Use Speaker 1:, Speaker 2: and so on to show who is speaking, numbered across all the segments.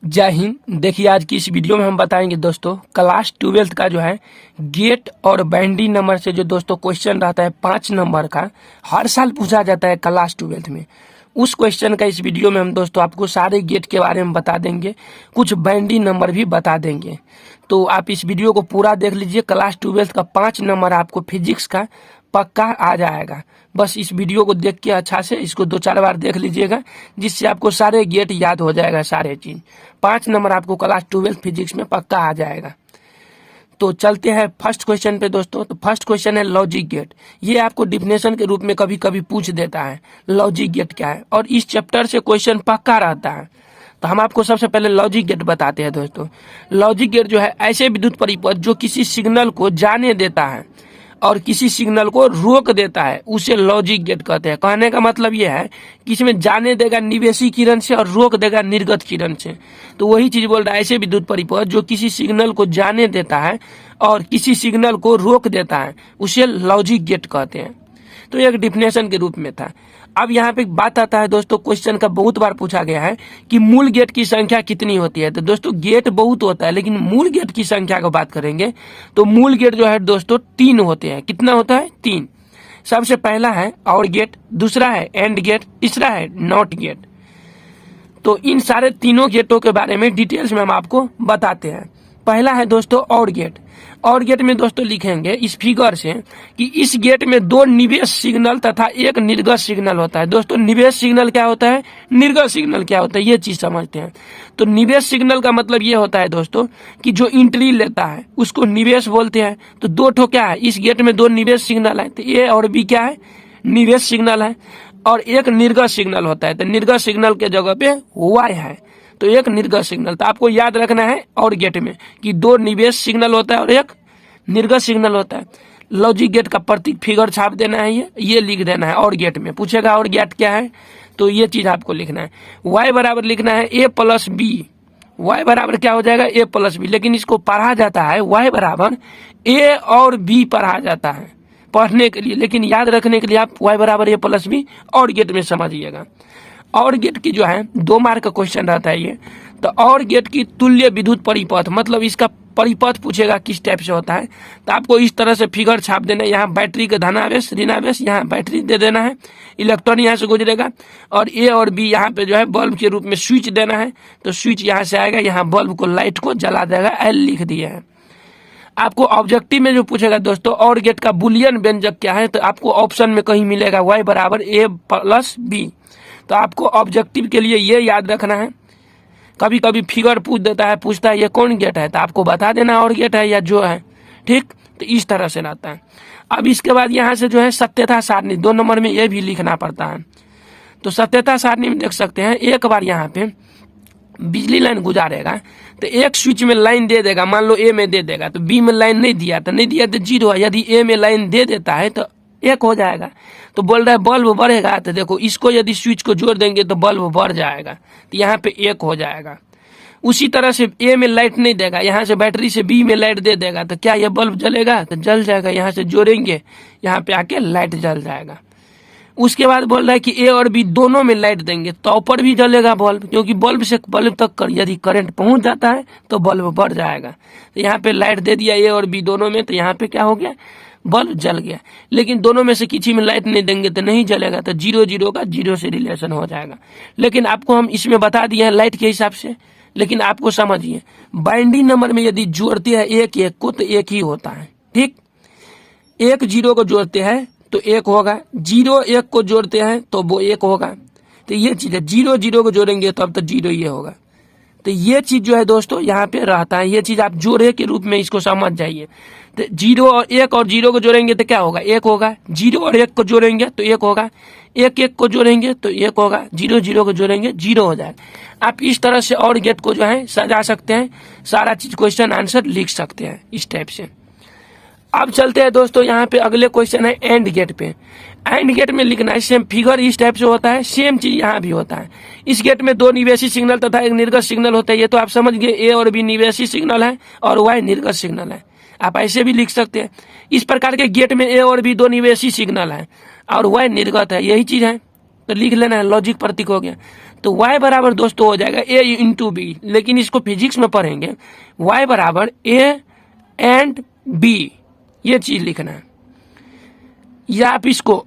Speaker 1: जय हिंद। देखिए आज की इस वीडियो में हम बताएंगे दोस्तों क्लास 12th का जो है गेट और बैंडी नंबर से जो दोस्तों क्वेश्चन रहता है 5 नंबर का, हर साल पूछा जाता है क्लास 12th में। उस क्वेश्चन का इस वीडियो में हम दोस्तों आपको सारे गेट के बारे में बता देंगे, कुछ बैंडी नंबर भी बता देंगे। तो आप इस वीडियो को पूरा देख लीजिए। क्लास 12th का 5 नंबर आपको फिजिक्स का पक्का आ जाएगा। बस इस वीडियो को देख के अच्छा से इसको 2-4 बार देख लीजिएगा, जिससे आपको सारे गेट याद हो जाएगा। सारे चीज 5 नंबर आपको क्लास 12 फिजिक्स में पक्का आ जाएगा। तो चलते हैं फर्स्ट क्वेश्चन पे दोस्तों। तो फर्स्ट क्वेश्चन है लॉजिक गेट। ये आपको डिफिनेशन के रूप में कभी कभी पूछ देता है लॉजिक गेट क्या है, और इस चैप्टर से क्वेश्चन पक्का रहता है। तो हम आपको सबसे पहले लॉजिक गेट बताते हैं दोस्तों। लॉजिक गेट जो है ऐसे विद्युत परिपथ जो किसी सिग्नल को जाने देता है और किसी सिग्नल को रोक देता है, उसे लॉजिक गेट कहते हैं। कहने का मतलब यह है कि इसमें जाने देगा निवेशी किरण से और रोक देगा निर्गत किरण से। तो वही चीज बोल रहा है, ऐसे विद्युत परिपथ जो किसी सिग्नल को जाने देता है और किसी सिग्नल को रोक देता है, उसे लॉजिक गेट कहते हैं। तो एक डिफिनेशन के रूप में था। अब यहाँ पे एक बात आता है दोस्तों, क्वेश्चन का बहुत बार पूछा गया है कि मूल गेट की संख्या कितनी होती है। तो दोस्तों गेट बहुत होता है, लेकिन मूल गेट की संख्या को बात करेंगे तो मूल गेट जो है दोस्तों 3 होते हैं। कितना होता है? 3। सबसे पहला है और गेट, दूसरा है एंड गेट, तीसरा है नॉट गेट। तो इन सारे तीनों गेटों के बारे में डिटेल्स में हम आपको बताते हैं। पहला है दोस्तों और गेट। और गेट में दोस्तों लिखेंगे इस फिगर से कि इस गेट में 2 निवेश सिग्नल तथा 1 निर्गत सिग्नल होता है। दोस्तों निवेश सिग्नल क्या होता है, निर्गत सिग्नल क्या होता है, ये चीज समझते हैं। तो निवेश सिग्नल का मतलब ये होता है दोस्तों कि जो एंट्री लेता है उसको निवेश बोलते हैं। तो 2 ठो क्या है, इस गेट में 2 निवेश सिग्नल है। तो ए और बी क्या है, निवेश सिग्नल है। और 1 निर्गत सिग्नल होता है। तो निर्गत सिग्नल के जगह पे वाई है, तो 1 निर्गत सिग्नल। तो आपको याद रखना है और गेट में कि 2 निवेश सिग्नल होता है और 1 निर्गत सिग्नल होता है। लॉजिक गेट का प्रतीक फिगर छाप देना है, ये लिख देना है। और गेट में पूछेगा और गेट क्या है, तो ये चीज आपको लिखना है। y बराबर लिखना है a प्लस बी। y बराबर क्या हो जाएगा, a प्लस बी। लेकिन इसको पढ़ा जाता है y बराबर a और b पढ़ा जाता है पढ़ने के लिए, लेकिन याद रखने के लिए आप y बराबर a प्लस बी और गेट में समझिएगा। और गेट की जो है 2 मार्क का क्वेश्चन रहता है ये। तो और गेट की तुल्य विद्युत परिपथ, मतलब इसका परिपथ पूछेगा किस टाइप से होता है। तो आपको इस तरह से फिगर छाप देना है। यहाँ बैटरी का धनावेश ऋणावेश, यहाँ बैटरी दे देना है, इलेक्ट्रॉन यहाँ से गुजरेगा, और ए और बी यहाँ पे जो है बल्ब के रूप में स्विच देना है। तो स्विच यहाँ से आएगा, यहाँ बल्ब को लाइट को जला देगा। एल लिख दिया है। आपको ऑब्जेक्टिव में जो पूछेगा दोस्तों और गेट का बुलियन व्यंजक क्या है, तो आपको ऑप्शन में कहीं मिलेगा y बराबर a प्लस बी। तो आपको ऑब्जेक्टिव के लिए ये याद रखना है। कभी कभी फिगर पूछ देता है, पूछता है ये कौन गेट है, तो आपको बता देना और गेट है या जो है, ठीक। तो इस तरह से रहता है। अब इसके बाद यहाँ से जो है सत्यता सारणी 2 नंबर में ये भी लिखना पड़ता है। तो सत्यता सारणी में देख सकते हैं, एक बार यहाँ पे बिजली लाइन गुजारेगा तो एक स्विच में लाइन दे देगा, मान लो ए में दे देगा, तो बी में लाइन नहीं दिया तो 0 है। यदि ए में लाइन दे देता है तो 1 हो जाएगा। तो बोल रहा है बल्ब बढ़ेगा, तो देखो इसको यदि स्विच को जोड़ देंगे तो बल्ब बढ़ जाएगा, तो यहाँ पे 1 हो जाएगा। उसी तरह से ए में लाइट नहीं देगा, यहाँ से बैटरी से बी में लाइट दे देगा, तो क्या ये बल्ब जलेगा, तो जल जाएगा। यहाँ से जोड़ेंगे, यहाँ पे आके लाइट जल जाएगा। उसके बाद बोल रहा है कि ए और बी दोनों में लाइट देंगे तो ऊपर भी जलेगा बल्ब, क्योंकि बल्ब से बल्ब तक यदि करंट पहुंच जाता है तो बल्ब बढ़ जाएगा। तो यहाँ पे लाइट दे दिया ए और बी दोनों में, तो यहाँ पे क्या हो गया, बल्ब जल गया। लेकिन दोनों में से किसी में लाइट नहीं देंगे तो नहीं जलेगा, तो 0 का 0 से रिलेशन हो जाएगा। लेकिन आपको हम इसमें बता दिए हैं लाइट के हिसाब से, लेकिन आपको समझिए बाइंडिंग नंबर में यदि जोड़ते हैं 1 को तो 1 ही होता है, ठीक। 1 0 को जोड़ते हैं तो 1 होगा, 0 1 को जोड़ते हैं तो वो 1 होगा। तो ये चीज है, 0 0 को जोड़ेंगे तो अब तो 0 ये होगा। तो ये चीज जो है दोस्तों यहाँ पे रहता है। ये चीज आप जोड़े के रूप में इसको समझ जाइए। तो 0 और 1 और 0 को जोड़ेंगे तो क्या होगा, 1 होगा। 0 और 1 को जोड़ेंगे तो 1 होगा। 1 1 को जोड़ेंगे तो 1 होगा। 0 0 को जोड़ेंगे 0 हो जाएगा। आप इस तरह से और गेट को जो है सजा सकते हैं, सारा चीज क्वेश्चन आंसर लिख सकते हैं इस टाइप से। अब चलते हैं दोस्तों, यहाँ पे अगले क्वेश्चन है एंड गेट पे। एंड गेट में लिखना है, सेम फिगर इस टाइप से होता है, सेम चीज यहाँ भी होता है। इस गेट में 2 निवेशी सिग्नल तथा 1 निर्गत सिग्नल होता है। ये तो आप समझ गए, ए और बी निवेशी सिग्नल है और वाई निर्गत सिग्नल है। आप ऐसे भी लिख सकते हैं। इस प्रकार के गेट में ए और बी 2 निवेशी सिग्नल है और वाई निर्गत है, यही चीज है। तो लिख लेना है, लॉजिक प्रतीक हो गया। तो y बराबर दोस्तों हो जाएगा a इंटू बी, लेकिन इसको फिजिक्स में पढ़ेंगे y बराबर a एंड b, ये चीज लिखना है। या आप इसको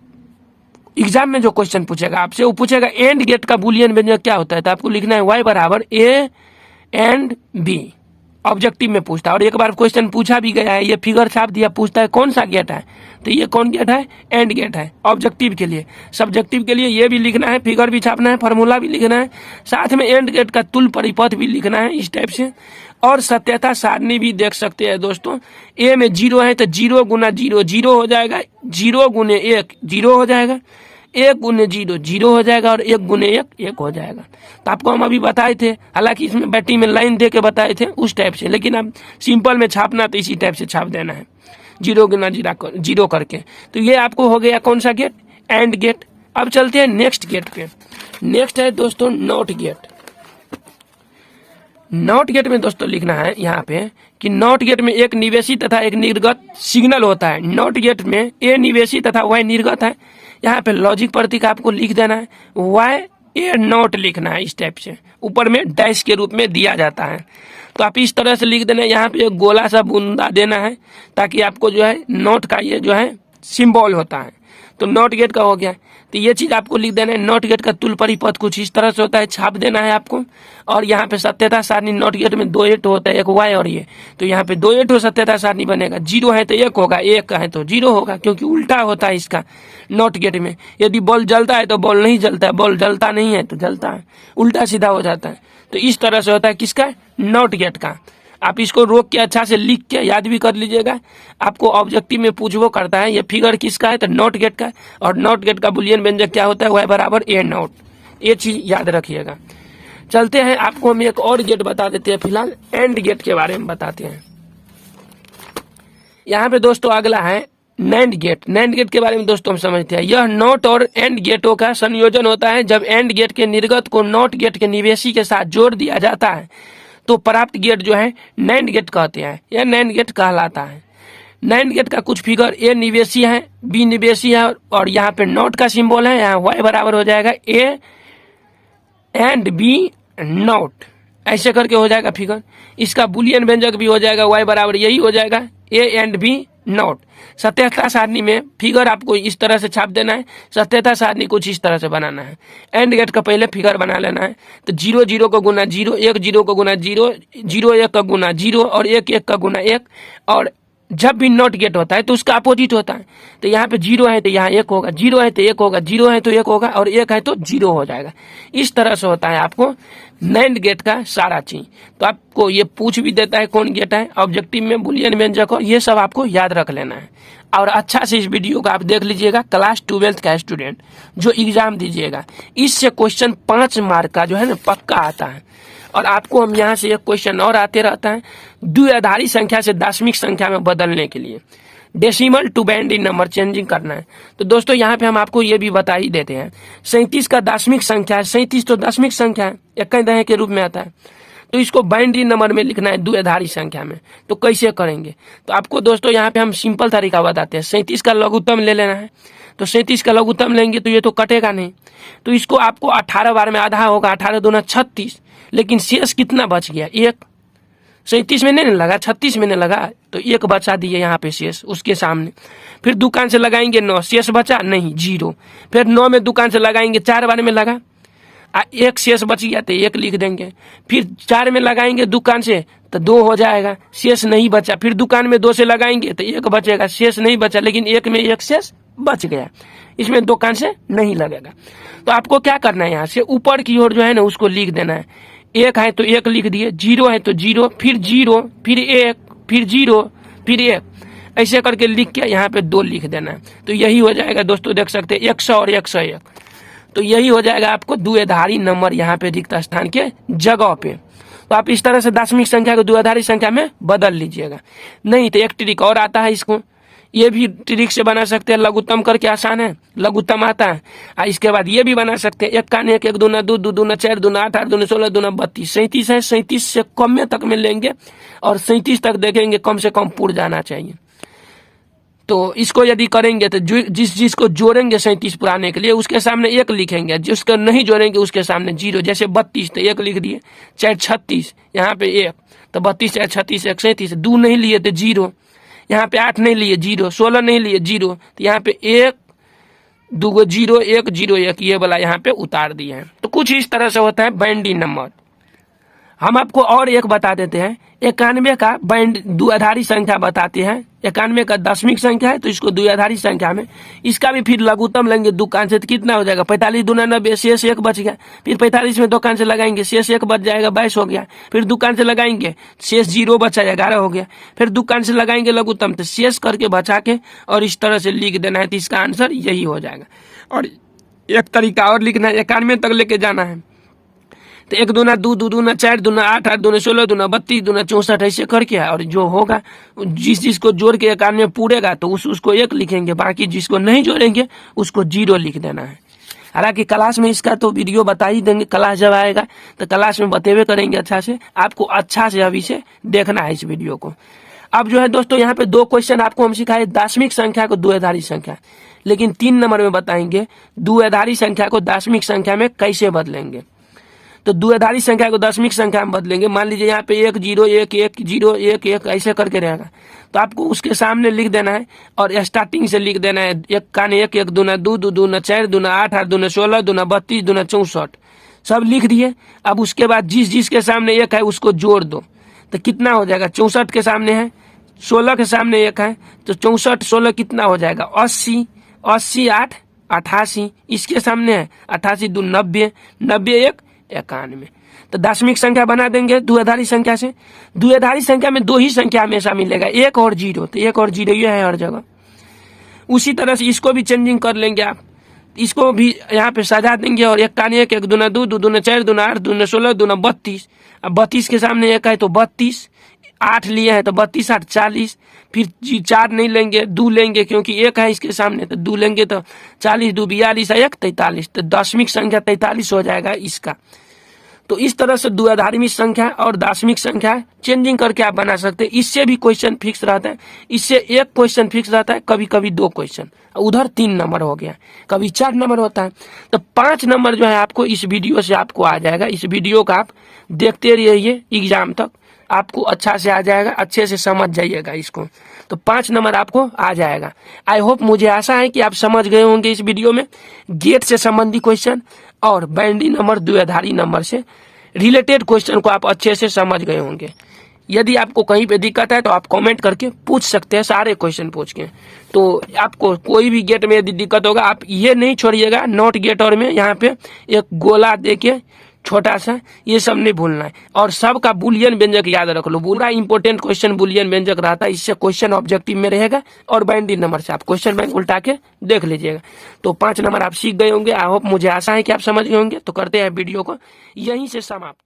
Speaker 1: एग्जाम में जो क्वेश्चन पूछेगा आपसे, वो पूछेगा एंड गेट का बुलियन व्यंजक क्या होता है, तो आपको लिखना है y बराबर a एंड b, ऑब्जेक्टिव में पूछता है। और एक बार क्वेश्चन पूछा भी गया है, ये फिगर छाप दिया, पूछता है कौन सा गेट है, तो ये कौन गेट है, एंड गेट है ऑब्जेक्टिव के लिए। सब्जेक्टिव के लिए ये भी लिखना है, फिगर भी छापना है, फार्मूला भी लिखना है, साथ में एंड गेट का तुल्य परिपथ भी लिखना है इस टाइप से। और सत्यता सारणी भी देख सकते हैं दोस्तों, ए में 0 है तो 0 गुना 0 0 हो जाएगा, 0 गुने 1 0 हो जाएगा, 1 गुने 0 0 हो जाएगा, और 1 गुने 1 1 हो जाएगा। तो आपको हम अभी बताए थे, हालांकि इसमें बैटी में लाइन दे के बताए थे उस टाइप से, लेकिन अब सिंपल में छापना तो इसी टाइप से छाप देना है, 0 गुना 0 करके। तो ये आपको हो गया कौन सा गेट, एंड गेट। अब चलते हैं नेक्स्ट गेट पे। नेक्स्ट है दोस्तों नॉट गेट। नॉट गेट में दोस्तों लिखना है यहाँ पे कि नॉट गेट में एक निवेशी तथा एक निर्गत सिग्नल होता है। नॉट गेट में ए निवेशी तथा वाई निर्गत है। यहाँ पे लॉजिक प्रतीक आपको लिख देना है, वाई ए नॉट लिखना है इस टाइप से, ऊपर में डैश के रूप में दिया जाता है। तो आप इस तरह से लिख देना है, यहाँ पे एक गोला सा बूंदा देना है ताकि आपको जो है नॉट का ये जो है सिंबल होता है। तो नॉट गेट का हो गया, तो ये चीज आपको लिख देना है। नॉट गेट का तुल्य परिपथ कुछ इस तरह से होता है, छाप देना है आपको। और यहाँ पे सत्यता सारणी नॉट गेट में 2 8 होता है, एक वाई और ये, तो यहाँ पे 2 8 सत्यता सारणी बनेगा। 0 है तो 1 होगा, 1 है तो 0 होगा, क्योंकि उल्टा होता है इसका नॉट गेट में। यदि बॉल जलता है तो बॉल नहीं जलता है, बॉल जलता नहीं है तो जलता है, उल्टा सीधा हो जाता है। तो इस तरह से होता है किसका, नॉट गेट का। आप इसको रोक के अच्छा से लिख के याद भी कर लीजिएगा, आपको ऑब्जेक्टिव में पूछवो करता है ये फिगर किसका है, तो नॉट गेट का। और नॉट गेट का बुलियन व्यंजक क्या होता है, y बराबर a नॉट, ये चीज याद रखिएगा। चलते हैं, आपको हम एक और गेट बता देते हैं, फिलहाल एंड गेट के बारे में बताते हैं। यहाँ पे दोस्तों अगला है नैंड गेट। नैंड गेट के बारे में दोस्तों हम समझते हैं, यह नॉट और एंड गेटों का संयोजन होता है। जब एंड गेट के निर्गत को नॉट गेट के निवेशी के साथ जोड़ दिया जाता है तो प्राप्त गेट जो है नैंड गेट कहते हैं, यह नैंड गेट कहलाता है। नैंड गेट का कुछ फिगर ए निवेशी है, बी निवेशी है, और यहाँ पे नॉट का सिंबल है। यहाँ y बराबर हो जाएगा ए एंड बी नॉट, ऐसे करके हो जाएगा फिगर। इसका बुलियन व्यंजक भी हो जाएगा y बराबर यही हो जाएगा ए एंड बी नॉट। सत्यता सारणी में फिगर आपको इस तरह से छाप देना है, सत्यता सारणी कुछ इस तरह से बनाना है। एंड गेट का पहले फिगर बना लेना है, तो 0 0 को गुना 0, 1 0 को गुना 0, 0 1 का गुना 0, और 1 1 का गुना 1। और जब भी नॉट गेट होता है तो उसका अपोजिट होता है। तो यहाँ पे 0 है तो यहाँ 1 होगा, 0 है तो 1 होगा, 0 है तो 1 होगा, और 1 है तो 0 हो जाएगा। इस तरह से होता है आपको नैंड गेट का सारा चीज। तो आपको ये पूछ भी देता है कौन गेट है, ऑब्जेक्टिव में बुलियन व्यंजक हो, ये सब आपको याद रख लेना है। और अच्छा से इस वीडियो को आप देख लीजिएगा, क्लास 12th का स्टूडेंट जो एग्जाम दीजिएगा, इससे क्वेश्चन 5 मार्क का जो है ना पक्का आता है। और आपको हम यहाँ से एक क्वेश्चन और आते रहता है, द्विआधारी संख्या से दशमिक संख्या में बदलने के लिए decimal to binary number changing करना है। तो दोस्तों यहाँ पे हम आपको ये भी बता ही देते हैं, 37 का दशमिक संख्या है, 37 तो दशमिक संख्या है, इक्कीस दहे के रूप में आता है, तो इसको बाइनरी नंबर में लिखना है द्विआधारी संख्या में। तो कैसे करेंगे, तो आपको दोस्तों यहाँ पे हम सिंपल तरीका बताते हैं। 37 का लघुत्तम ले लेना है, तो 37 का लघुत्तम लेंगे तो ये तो कटेगा नहीं, तो इसको आपको 18 बार में आधा होगा, 18 दूना 36, लेकिन शेष कितना बच गया, 1। 37 में नहीं लगा, 36 में नहीं लगा, तो 1 बचा दिए यहाँ पे शेष उसके सामने। फिर दुकान से लगाएंगे 9, शेष बचा नहीं, 0। फिर 9 में दुकान से लगाएंगे, 4 बार में लगा, 1 शेष बच गया तो 1 लिख देंगे। फिर 4 में लगाएंगे दुकान से तो 2 हो जाएगा, शेष नहीं बचा। फिर दुकान में 2 से लगाएंगे तो 1 बचेगा, शेष नहीं बचा, लेकिन 1 में 1 शेष बच गया, इसमें दुकान से नहीं लगेगा। तो आपको क्या करना है, यहाँ से ऊपर की ओर जो है ना उसको लिख देना है। 1 है तो 1 लिख दिए, 0 है तो 0, फिर 0, फिर 1, फिर 0, फिर 1, ऐसे करके लिख के यहाँ पे 2 लिख देना है। तो यही हो जाएगा दोस्तों, देख सकते हैं 100 और 101, तो यही हो जाएगा आपको द्विआधारी नंबर यहाँ पे रिक्त स्थान के जगह पे। तो आप इस तरह से दशमिक संख्या को द्विआधारी संख्या में बदल लीजिएगा। नहीं तो एक ट्रिक और आता है, इसको ये भी ट्रिक से बना सकते हैं, लघुत्तम करके आसान है, लघुत्तम आता है। इसके बाद ये भी बना सकते हैं, 1 का 1, 1 दूना 2, 2 दूना 4, दूना 8, 8 दूना 16, दूना 32, 37 है, 37 से कम में तक में लेंगे और 37 तक देखेंगे कम से कम पूर्ण जाना चाहिए। तो इसको यदि करेंगे तो जिसको जोड़ेंगे 37 पुराने के लिए उसके सामने 1 लिखेंगे, जिसको नहीं जोड़ेंगे उसके सामने 0। जैसे 32 तो 1 लिख दिए, चाहे 36 यहाँ पे 1, तो 32 चाहे 36 1 37, 2 नहीं लिए तो 0, यहाँ पे 8 नहीं लिए 0, 16 नहीं लिए 0, तो यहाँ पे 1 2 0 1 0 1 ये वाला यहाँ पे उतार दिए हैं। तो कुछ इस तरह से होता है बैंडी नंबर। हम आपको और एक बता देते हैं, 91 का बैंड द्विआधारी संख्या बताते हैं। 91 का दशमिक संख्या है तो इसको द्विआधारी संख्या में, इसका भी फिर लघुत्तम लेंगे दुकान से तो कितना हो जाएगा, 45 दूना 90, शेष 1 बच गया। फिर 45 में दुकान से लगाएंगे, शेष 1 बच जाएगा, 22 हो गया। फिर दुकान से लगाएंगे, शेष 0 बचा 11 हो गया। फिर दुकान से लगाएंगे लघुत्तम तो शेष करके बचा के और इस तरह से लिख देना है, तो इसका आंसर यही हो जाएगा। और एक तरीका और लिखना है, 91 तक लेके जाना है तो 1 दूना 2 2 दूना 4 दूना 8 8 दूना 16 दूना 32 दूना 64 ऐसे करके है। और जो होगा जिसको जोड़ के 91 पूरेगा तो उसको 1 लिखेंगे, बाकी जिसको नहीं जोड़ेंगे उसको 0 लिख देना है। हालांकि क्लास में इसका तो वीडियो बता ही देंगे, क्लास जब आएगा तो क्लास में बतेवे करेंगे अच्छा से, आपको अच्छा से अभी से देखना है इस वीडियो को। अब जो है दोस्तों यहाँ पे 2 क्वेश्चन आपको हम सिखाए दशमिक संख्या को द्विआधारी संख्या, लेकिन 3 नंबर में बताएंगे द्विआधारी संख्या को दशमिक संख्या में कैसे बदलेंगे। तो द्विआधारी संख्या को दशमिक संख्या में बदलेंगे। मान लीजिए यहाँ पे 1 0 1 1 0 1 1 ऐसे करके रहेगा, तो आपको उसके सामने लिख देना है और स्टार्टिंग से लिख देना है 1 कान 1 1 दूना 2 2 दूना 4 दूना 8 8 दूना 16 दूना 32 दूना 64 सब लिख दिए। अब उसके बाद जिसके सामने 1 है उसको जोड़ दो तो कितना हो जाएगा, 64 के सामने है, 16 के सामने 1 है तो 64 16 कितना हो जाएगा 80, 80 8 88, इसके सामने है 88 2 90, 90 1 91। तो दशमिक संख्या बना देंगे द्विआधारी संख्या से। द्विआधारी संख्या में 2 ही संख्या हमेशा मिलेगा, 1 और 0, तो 1 और 0 ये है हर जगह। उसी तरह से इसको भी चेंजिंग कर लेंगे आप, इसको भी यहाँ पे सजा देंगे और 1 कान 1 1 दूना 2 2 दूना 4 दूना 8 दूना 16 दूना 32। अब 32 के सामने 1 है तो 32, 8 लिए हैं तो 32 8 40, फिर 4 नहीं लेंगे 2 लेंगे क्योंकि 1 है इसके सामने, तो 2 लेंगे तो 40 2 42 1 43, तो दशमिक संख्या 43 हो जाएगा इसका। तो इस तरह से द्विआधारी संख्या और दशमिक संख्या चेंजिंग करके आप बना सकते हैं। इससे भी क्वेश्चन फिक्स रहता है, इससे 1 क्वेश्चन फिक्स रहता है, कभी कभी 2 क्वेश्चन, उधर 3 नंबर हो गया, कभी 4 नंबर होता है। तो 5 नंबर जो है आपको इस वीडियो से आपको आ जाएगा। इस वीडियो का आप देखते रहिए, एग्जाम तक आपको अच्छा से आ जाएगा, अच्छे से समझ जाइएगा इसको। तो 5 नंबर आपको आ जाएगा। आई होप, मुझे आशा है कि आप समझ गए होंगे इस वीडियो में गेट से संबंधी क्वेश्चन और बैंडी नंबर द्विआधारी नंबर से रिलेटेड क्वेश्चन को आप अच्छे से समझ गए होंगे। यदि आपको कहीं पे दिक्कत है तो आप कमेंट करके पूछ सकते हैं, सारे क्वेश्चन पूछ के। तो आपको कोई भी गेट में यदि दिक्कत होगा आप ये नहीं छोड़िएगा, नॉट गेट और में यहाँ पे एक गोला देके छोटा सा, ये सब नहीं भूलना है। और सबका बुलियन व्यंजक याद रख लो, पूरा इंपॉर्टेंट क्वेश्चन बुलियन व्यंजक रहता है, इससे क्वेश्चन ऑब्जेक्टिव में रहेगा और बैंडी नंबर से आप क्वेश्चन बैंक उल्टा के देख लीजिएगा। तो 5 नंबर आप सीख गए होंगे। आई होप, मुझे आशा है कि आप समझ गए होंगे। तो करते हैं वीडियो को यहीं से समाप्त।